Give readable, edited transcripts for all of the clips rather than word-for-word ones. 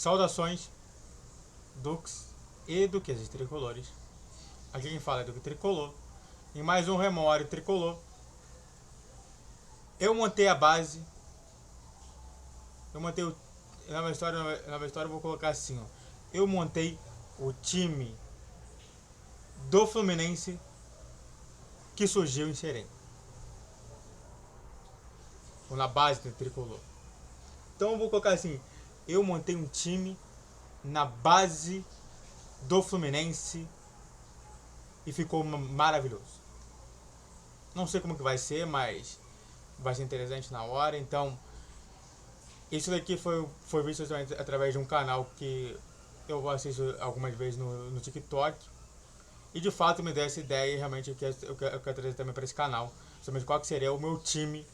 Saudações, Dux e Duquesas Tricolores. Aqui quem fala é Duque Tricolor. Em mais um Remório Tricolor. Eu montei a base. Eu montei o. Nova história eu vou colocar assim, ó. Eu montei o time do Fluminense que surgiu em Xerém. Ou na base do Tricolor. Então eu vou colocar assim. Eu montei um time na base do Fluminense e ficou maravilhoso. Não sei como que vai ser, mas vai ser interessante na hora. Então, isso daqui foi visto através de um canal que eu assisto algumas vezes no TikTok. E de fato me deu essa ideia e realmente eu quero trazer também para esse canal. Somente qual que seria o meu time,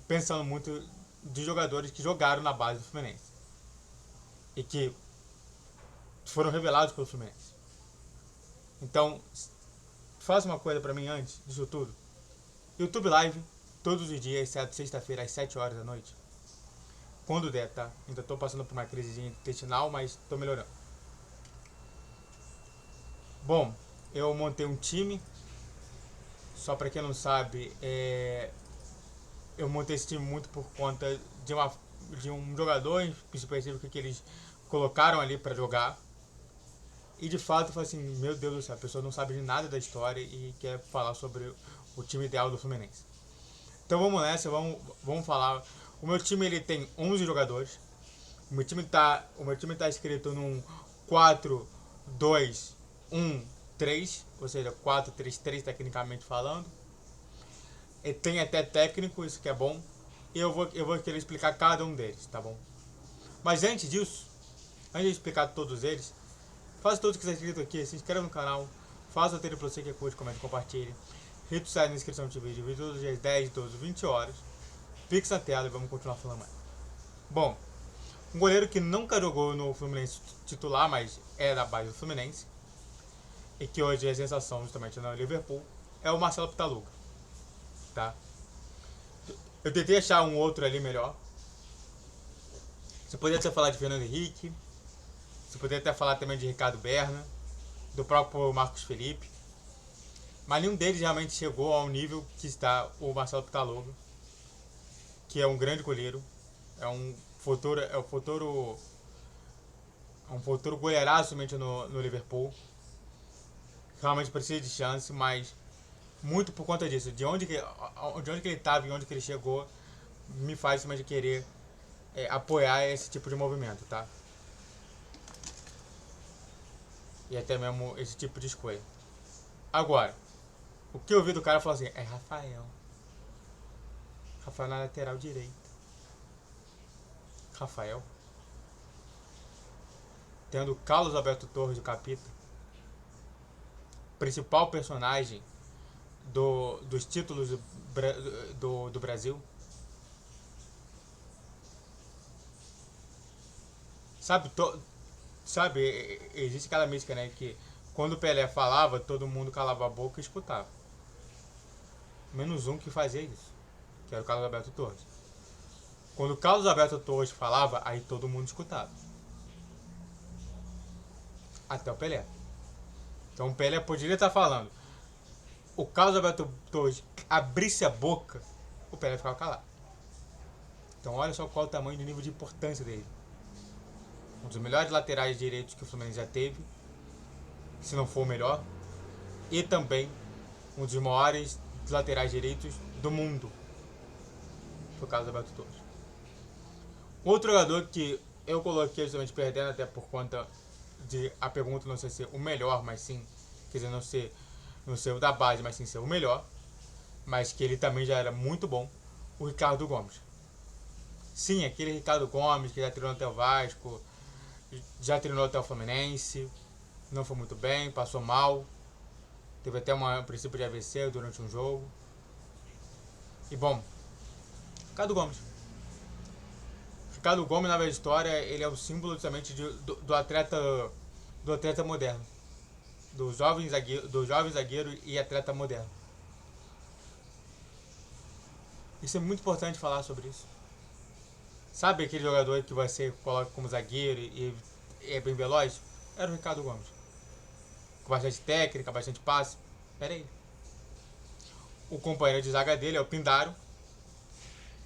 pensando muito de jogadores que jogaram na base do Fluminense. E que foram revelados pelo Fluminense. Então, faça uma coisa pra mim antes disso tudo. YouTube Live, todos os dias, exceto sexta-feira, às 7 horas da noite. Quando der, tá? Ainda tô passando por uma crise intestinal, mas tô melhorando. Bom, eu montei um time. Só pra quem não sabe, eu montei esse time muito por conta de um jogador específico que eles colocaram ali pra jogar. E de fato, eu falei assim, meu Deus do céu, a pessoa não sabe de nada da história e quer falar sobre o time ideal do Fluminense. Então vamos nessa, vamos falar. O meu time ele tem 11 jogadores. O meu time tá escrito num 4-2-1-3, ou seja, 4-3-3 tecnicamente falando. Ele tem até técnico, isso que é bom. E eu vou querer explicar cada um deles, tá bom? Mas antes disso, antes de explicar todos eles, faça tudo que está escrito aqui, se inscreva no canal, faça o telho para você que curte, comente, compartilhe. Rede social na descrição do vídeo todos os dias 10, 12, 20 horas. Fixe na tela e vamos continuar falando mais. Bom, um goleiro que nunca jogou no Fluminense titular, mas é da base do Fluminense, e que hoje é sensação justamente no Liverpool, é o Marcelo Pitaluga. Tá? Eu tentei achar um outro ali melhor. Você poderia até falar de Fernando Henrique, você poderia até falar também de Ricardo Berna, do próprio Marcos Felipe, mas nenhum deles realmente chegou ao nível que está o Marcelo Pitaluga, que é um grande goleiro, é um futuro goleiraço somente no Liverpool. Realmente precisa de chance, mas muito por conta disso, de onde que ele estava e onde que ele chegou, me faz somente querer apoiar esse tipo de movimento, tá? E até mesmo esse tipo de escolha. Agora, o que eu vi do cara falou assim, é Rafael na lateral direita. Rafael. Tendo Carlos Alberto Torres, o Capita. Principal personagem dos títulos do Brasil. Sabe, existe aquela mística, né, que quando o Pelé falava, todo mundo calava a boca e escutava. Menos um que fazia isso, que era o Carlos Alberto Torres. Quando o Carlos Alberto Torres falava, aí todo mundo escutava. Até o Pelé. Então o Pelé poderia estar falando. O Carlos Alberto Torres abrisse a boca, o Pelé ficava calado. Então olha só qual o tamanho do nível de importância dele. Um dos melhores laterais direitos que o Fluminense já teve, se não for o melhor. E também um dos maiores laterais direitos do mundo. Foi o Carlos Alberto Torres. Outro jogador que eu coloquei justamente perdendo, até por conta de a pergunta não ser o melhor, mas sim, quer dizer, não ser o da base, mas sim ser o melhor, mas que ele também já era muito bom, o Ricardo Gomes. Sim, aquele Ricardo Gomes que já treinou até o Vasco, já treinou até o Fluminense, não foi muito bem, passou mal, teve até um princípio de AVC durante um jogo. E bom, Ricardo Gomes. Ricardo Gomes, na história, ele é o símbolo justamente do atleta moderno. Do jovem zagueiro e atleta moderno. Isso é muito importante falar sobre isso. Sabe aquele jogador que você coloca como zagueiro e é bem veloz? Era o Ricardo Gomes. Com bastante técnica, bastante passe. Era ele. O companheiro de zaga dele é o Pindaro,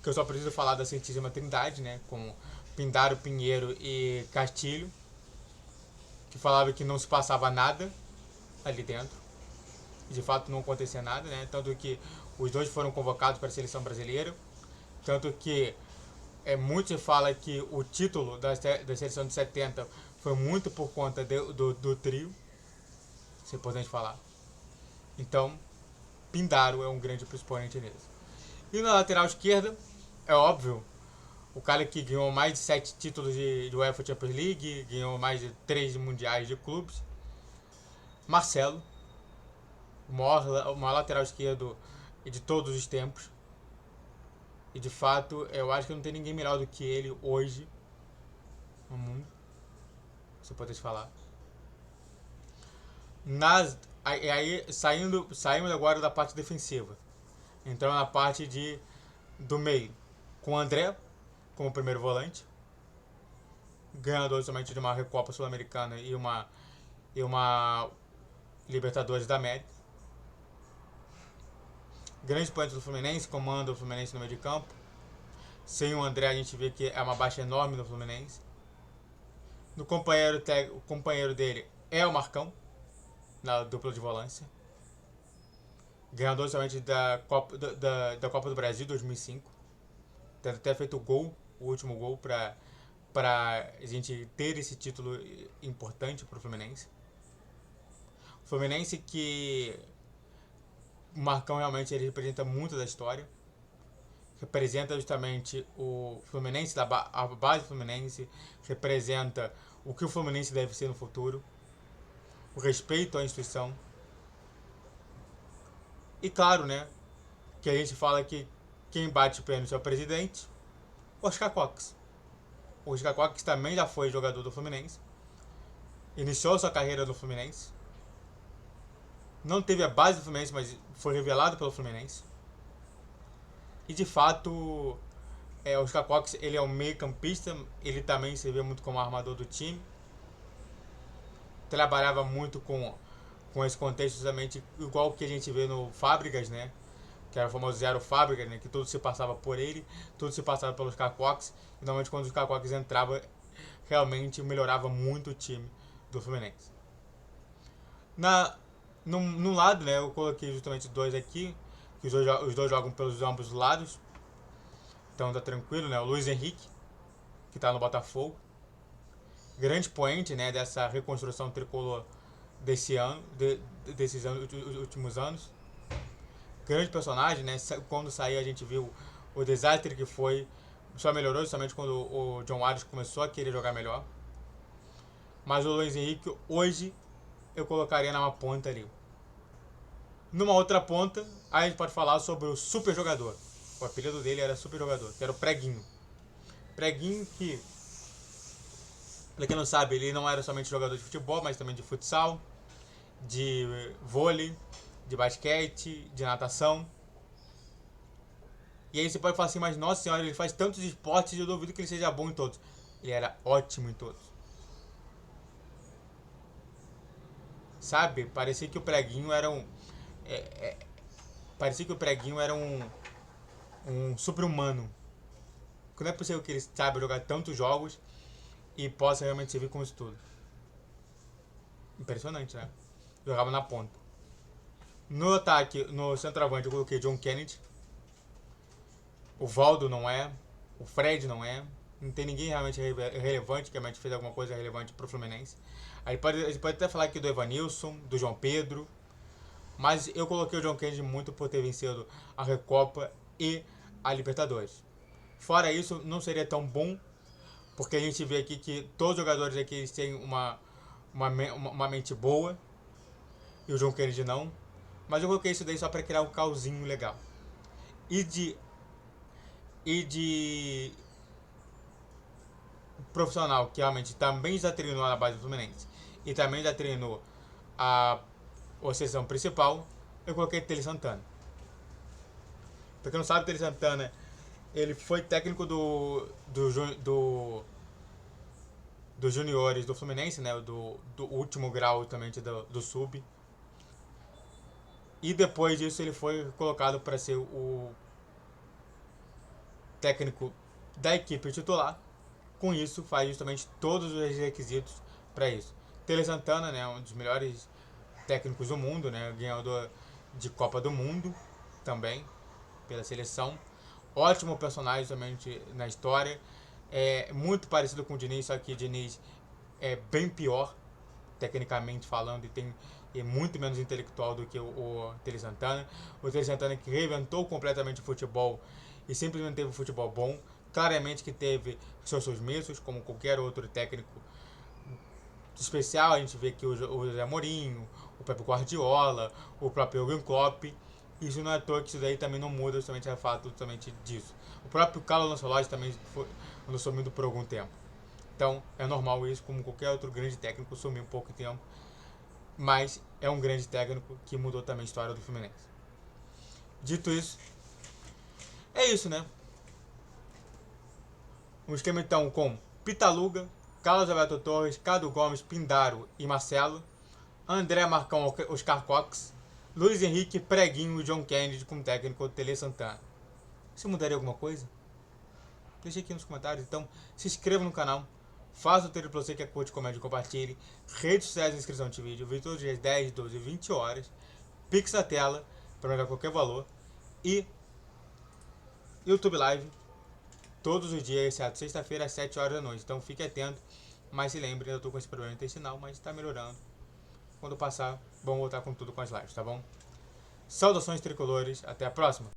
que eu só preciso falar da Santíssima Trindade, né? Com Pindaro, Pinheiro e Castilho, que falava que não se passava nada ali dentro. De fato não acontecia nada, né? Tanto que os dois foram convocados para a seleção brasileira. Tanto que muito se fala que o título da seleção de 70 foi muito por conta do trio. Isso é importante falar. Então, Pindaro é um grande expoente nisso. E na lateral esquerda, é óbvio, o cara que ganhou mais de 7 títulos de UEFA Champions League, ganhou mais de 3 mundiais de clubes, Marcelo, o maior lateral esquerdo de todos os tempos. E de fato, eu acho que não tem ninguém melhor do que ele hoje no mundo. Se eu pudesse falar. Aí saímos agora da parte defensiva. Entrando na parte do meio. Com o André como primeiro volante. Ganhador somente de uma Recopa Sul-Americana e uma Libertadores da América. Grande expoente do Fluminense, comanda o Fluminense no meio de campo. Sem o André a gente vê que é uma baixa enorme no Fluminense. O companheiro dele é o Marcão, na dupla de volância. Ganhador somente da Copa do Brasil 2005. Tendo até feito o último gol para a gente ter esse título importante para o Fluminense. O Fluminense que o Marcão realmente ele representa muito da história. Representa justamente o Fluminense, a base do Fluminense, representa o que o Fluminense deve ser no futuro, o respeito à instituição. E claro, né, que a gente fala que quem bate o pênalti é o presidente, Oscar Cox. O Oscar Cox também já foi jogador do Fluminense, iniciou sua carreira no Fluminense, não teve a base do Fluminense, mas foi revelado pelo Fluminense. E de fato, o Oscar Cox ele é um meio campista, ele também se vê muito como armador do time. Trabalhava muito com esse contexto justamente igual que a gente vê no Fábricas, né? Que era o famoso Zero Fábrica, né? Que tudo se passava por ele, tudo se passava pelos Oscar Cox. E normalmente quando os Oscar Cox entrava, realmente melhorava muito o time do Fluminense. No lado, né? Eu coloquei justamente dois aqui, que os dois jogam pelos ambos lados. Então tá tranquilo, né? O Luiz Henrique, que tá no Botafogo. Grande poente, né? Dessa reconstrução tricolor desses últimos anos. Grande personagem, né? Quando saiu a gente viu o desastre que foi. Só melhorou justamente quando o John Arias começou a querer jogar melhor. Mas o Luiz Henrique, hoje, eu colocaria numa ponta ali. Numa outra ponta, aí a gente pode falar sobre o super jogador. O apelido dele era super jogador, que era o Preguinho. Preguinho que, pra quem não sabe, ele não era somente jogador de futebol, mas também de futsal, de vôlei, de basquete, de natação. E aí você pode falar assim, mas nossa senhora, ele faz tantos esportes e eu duvido que ele seja bom em todos. Ele era ótimo em todos. Sabe? Parecia que o Preguinho era parecia que o Preguinho era um super-humano. Não é possível que ele saiba jogar tantos jogos e possa realmente servir com isso tudo. Impressionante, né? Jogava na ponta. No ataque, no centroavante, eu coloquei John Kennedy. O Valdo não é. O Fred não é. Não tem ninguém realmente relevante que realmente fez alguma coisa relevante pro Fluminense. A gente pode até falar aqui do Evanilson, do João Pedro. Mas eu coloquei o John Kennedy muito por ter vencido a Recopa e a Libertadores. Fora isso, não seria tão bom, porque a gente vê aqui que todos os jogadores aqui eles têm uma mente boa, e o John Kennedy não. Mas eu coloquei isso daí só para criar um cauzinho legal. E de profissional que realmente também já treinou na base do Fluminense e também já treinou a seleção principal, eu coloquei Tele Santana. Pra quem não sabe, Tele Santana Ele foi técnico dos juniores do Fluminense, né? Do último grau também do Sub. E depois disso ele foi colocado para ser o técnico da equipe titular. Com isso, faz justamente todos os requisitos para isso. Tele Santana, né, um dos melhores técnicos do mundo, né, ganhador de Copa do Mundo também pela seleção. Ótimo personagem também na história. É muito parecido com o Diniz, só que o Diniz é bem pior, tecnicamente falando, e é muito menos intelectual do que o Tele Santana. O Tele Santana que reinventou completamente o futebol e simplesmente teve um futebol bom. Claramente que teve seus sumissos, como qualquer outro técnico especial. A gente vê que o José Mourinho, o Pep Guardiola, o próprio Jürgen Klopp. Isso não é à toa que isso daí também não muda, justamente é fato justamente disso. O próprio Carlo Ancelotti também andou sumindo por algum tempo. Então é normal isso, como qualquer outro grande técnico sumir um pouco de tempo. Mas é um grande técnico que mudou também a história do Fluminense. Dito isso, é isso, né? Um esquema então com Pitaluga, Carlos Alberto Torres, Cado Gomes, Pindaro e Marcelo, André Marcão, Oscar Cox, Luiz Henrique, Preguinho e John Kennedy como técnico do Tele Santana. Você mudaria alguma coisa? Deixa aqui nos comentários. Então, se inscreva no canal, faça o treino pra você que é curte, comente e compartilhe. Redes sociais de inscrição de vídeo todos os dias 10, 12 e 20 horas. Pix na tela para mandar qualquer valor. E YouTube Live todos os dias, exceto sexta-feira às 7 horas da noite. Então fique atento. Mas se lembre, eu estou com esse problema intestinal, mas está melhorando. Quando passar, vamos voltar com tudo com as lives, tá bom? Saudações tricolores, até a próxima!